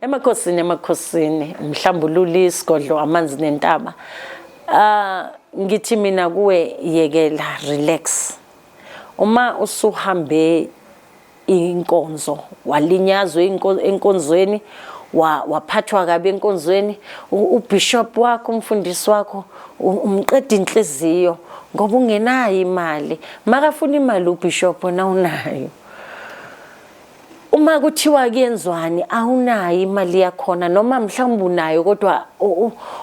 Emakhosini mhlambululi isigodlo amanzi nentaba. Ngithi mina kuwe yekela relax. Uma usuhambe inkonzo walinyazwe enkonzweni waphathwa kabi enkonzweni, ubishop wakho umfundisi wakho umqeda inhliziyo ngoba ungenayo imali. Makafuna imali ubishop na unayo. Uma kuthiwa kuyenzwani awunayo imali yakhona noma mhlawumbe unayo kodwa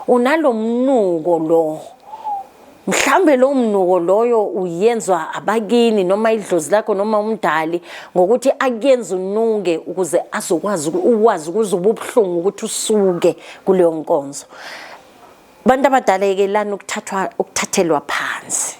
unalomnuko lo. Mhlambe lo mnuko loyo uyenzwa abakini noma idlozi lakho noma umdali ngokuthi akuyenza unuke ukuze azokwazi ukwazi ukuzuba ubuhlungu ukuthi usuke kuleyo nkonzo. Bantu abadala ke lana ukuthathelwa phansi.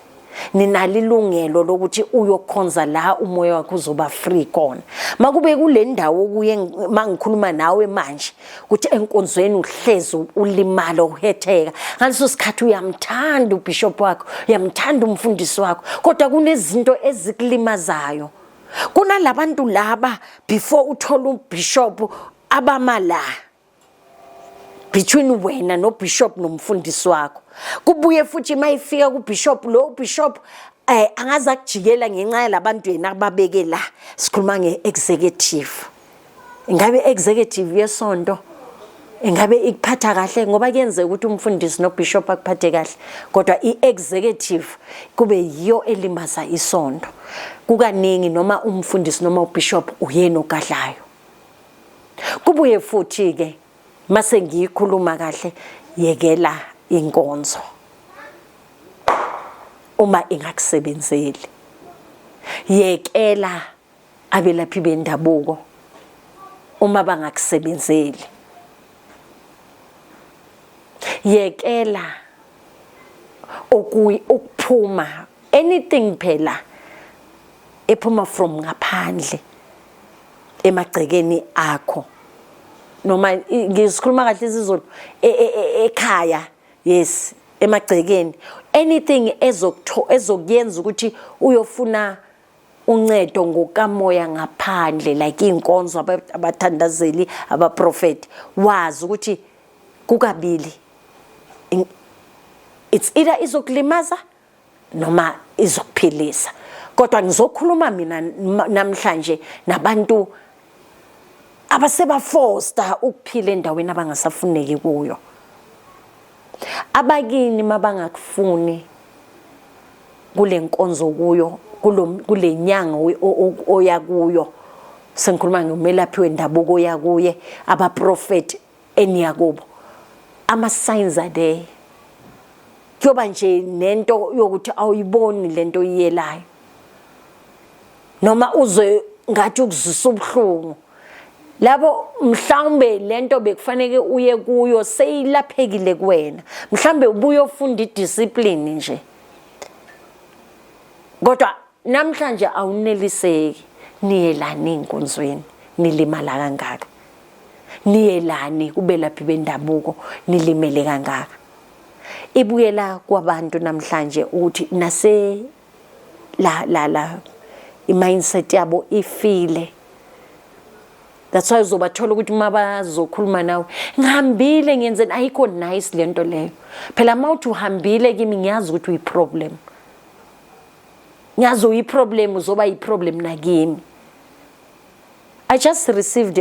Ninalo ilungelo lokuthi uyokhonza la umoya wakho uzoba free khona. Makube kule ndawo kuye mangikhuluma nawe manje ukuthi enkonzweni uhlezi ulimala uhetheka. Ngaleso sikhathi uyamthanda ubishop wakho, uyamthanda umfundisi wakho, kodwa kunezinto ezikulimazayo. Kunalabantu laba before uthola ubishop abamala between wena no bishop nomfundisi wakho. Kubuye futhi mayifika ku bishop lo bishop angaza kujikela ngenxa yalabantu yena ababeke la. Sikhuluma ngeexecutive. Ingabe executive yesonto ingabe ikuphatha kahle ngoba kuyenzeka ukuthi umfundisi no bishop akuphathe kahle, kodwa iexecutive kube yiyo elimaza isonto. Kukaningi noma umfundisi noma ubishop uyena ogadlayo. Kubuye futhi ke mase ngiyikhuluma kahle yekela inkonzo uma ingakusebenzeli. Yekela abelaphi bendabuko uma bangakusebenzeli. Yekela ukuphuma anything phela ephuma from ngaphandle emagcekeni akho. Noma ngisikhuluma kahle isizulu ekhaya, yes, emagcekeni, anything ezokuyenza ukuthi uyofuna uncedo ngokamoya ngaphandle like inkonzo abathandazeli abaprofeti, wazi ukuthi kukabili it's either izokulimaza noma izokuphilisa. Kodwa ngizokhuluma mina namhlanje nabantu abaseba forced ukuphila endaweni abangasafuneki kuyo. Abakini mabangakufuni kule nkonzo kuyo kule nyanga oya kuyo, sengikhuluma ngomelaphi wendabuko oya kuye, abaprofeti eniyakubo, ama signs are there. Kuyoba nje nento yokuthi awuyiboni lento iyelayo noma uzwe ngathi ukuzisa ubuhlungu. Labo mhlawumbe lento bekufanele uye kuyo seyilaphekile kuwena, mhlawumbe ubuye ufunda idiscipline nje, kodwa namhlanje awuneliseki. Niyelani inkonzweni nilimala kangaka? Niyelani kubelaphi bendabuko nilimele kangaka? Ibuyela kwabantu namhlanje ukuthi nase la i-mindset yabo ifile. That's why uzobathola ukuthi mabazokhuluma nawe ngihambile ngiyenzeni, ayikho nice lento leyo. Phela mawuthi uhambile kimi ngiyazi ukuthi uyiproblem. Ngiyazi uyiproblem, uzoba yiproblem nakimi. I just received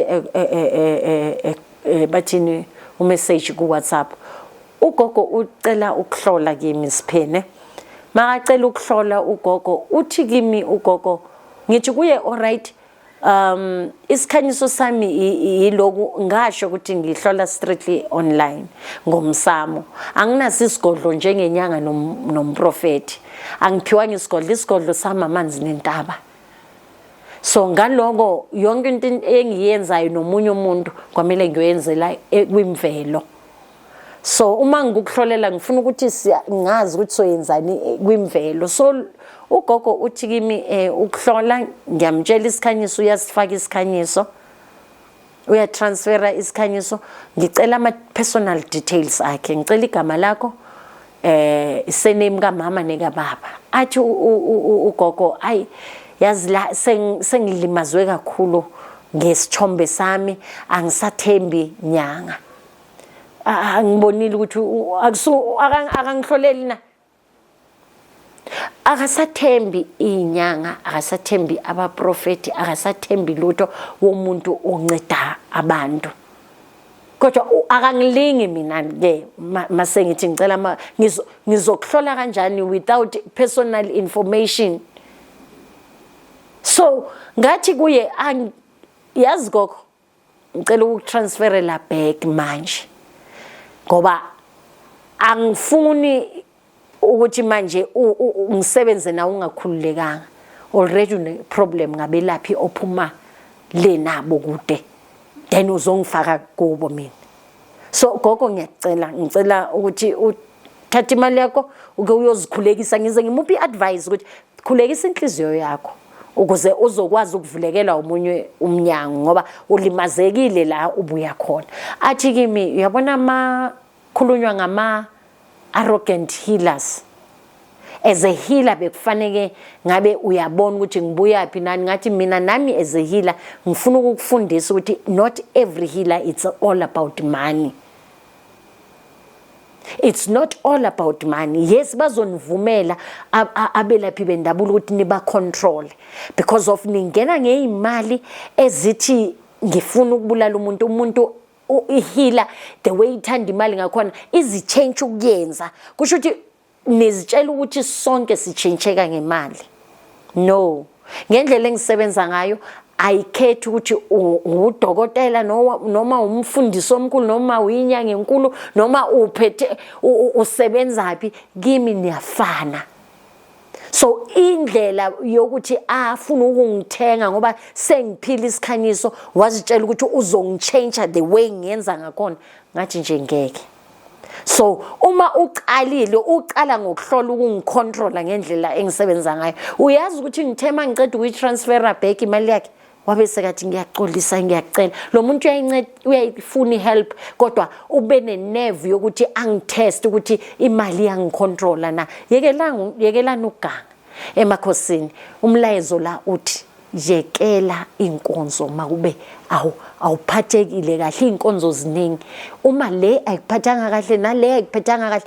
bathini message ku WhatsApp. Ugogo ucela ukuhlola kimi Siphene. Makacela ukuhlola ugogo, uthi kimi ugogo, ngithi kuye alright, isikhanyiso sami yiloku, ngasho ukuthi ngihlola strictly online ngomsamo. Anginaso isigodlo njengenyanga nomprofeti. Angiphiwa isigodlo sami amanzi nentaba. So ngaloko yonke into engiyenzayo nomunye umuntu kwamele ngiyoyenzela kwimvelo. So uma ngikuhlolela ngifuna ukuthi ngazi ukuthi soyenzani kwimvelo. So ugogo uthi kimi ukuhlola ngiyamtshela isikhanyiso, uyasifaka isikhanyiso, uyatransfera isikhanyiso, ngicela ama personal details akhe, ngicela igama lakho, isename kamama neka baba. Athi ugogo, yazi la sengilimazwe kakhulu ngesithombe sami angisathembi nyanga angibonile ukuthi akangihloleli na akasathembi inyanga akasathembi abaprofeti akasathembi lutho womuntu onceda abantu kodwa akangilingi mina ke mase ngithi ngicela ngizokuhlola kanjani without personal information so ngathi kuye yazi gogo ngicela ukutransferela back manje ngoba angifuni ukuthi manje ungisebenze na ungakhululekanga already une problem ngabelaphi ophuma le nabo kude then uzongifaka kubo mina so gogo ngicela ukuthi uthatha imali yakho uke uyozikhulekisa ngize ngimuphi advice ukuthi khulekisa inhliziyo yakho ukuze uzokwazi ukuvulekela umunye umnyango ngoba ulimazekile la ubuya khona athi kimi uyabona khulunywa ngama arrogant healers as a healer bekufanele ngabe uyabona ukuthi ngibuya phi nani ngathi mina nami as a healer ngifuna ukukufundisa ukuthi not every healer it's all about money. It's not all about money. Yes, bazonivumela abelaphi bendabulo ukuthi niba control because of ningena ngeimali ezithi ngifuna ukubulala umuntu ihila the way ithanda imali ngakhona izi change ukuyenza kusho ukuthi nizitshela ukuthi sonke sichangeeka ngemali. No, ngendlela engisebenza ngayo ayikhethi ukuthi udokotela noma umfundisi omkhulu noma uyinyanga enkulu noma uphethe usebenza phi kimi niyafana. So indlela yokuthi afuna ukungithenga ngoba sengiphila isikhanyiso wazitshela ukuthi uzongichange the way ngiyenza ngakhona ngathi nje ngeke. So uma uqala ngokuhlola ukungicontrola ngendlela engisebenza ngayo uyazi ukuthi ngithema ngicede ukuyitransfera back imali yakhe wabe sekathi ngiyaxolisa ngiyacela lo muntu uyayifuna ihelp kodwa ube nenerve yokuthi angitest ukuthi imali yangicontrola na yekelana uganga emakhosini umlayezo la uthi yekela inkonzo makube awuphathekile kahle inkonzo ziningi uma le ayikuphathanga kahle nale ayikuphathanga kahle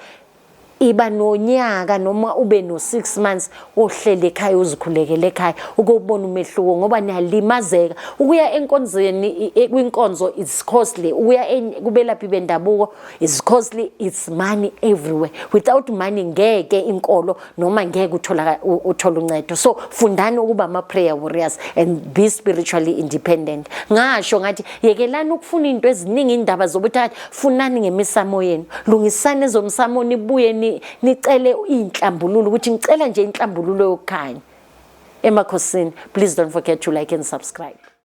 iba nonyaka noma ube no 6 months ohlele ekhaya uzikhulekele ekhaya ukubona umehluko ngoba niyalimazeka ukuya enkonzweni kwinkonzo is costly ukuya kubelaphi bendabuko is costly it's money everywhere without money ngeke inkolo noma ngeke uthola uncedo so fundani ukuba ama prayer warriors and be spiritually independent ngasho ngathi yekelana ukufuna into eziningi indaba zobuthatha funani ngemisamo yenu lungisane ezomsamo nibuye nicele inhlambululo ukuthi ngicela nje inhlambululo yokukhanya emakhosini. Please don't forget to like and subscribe.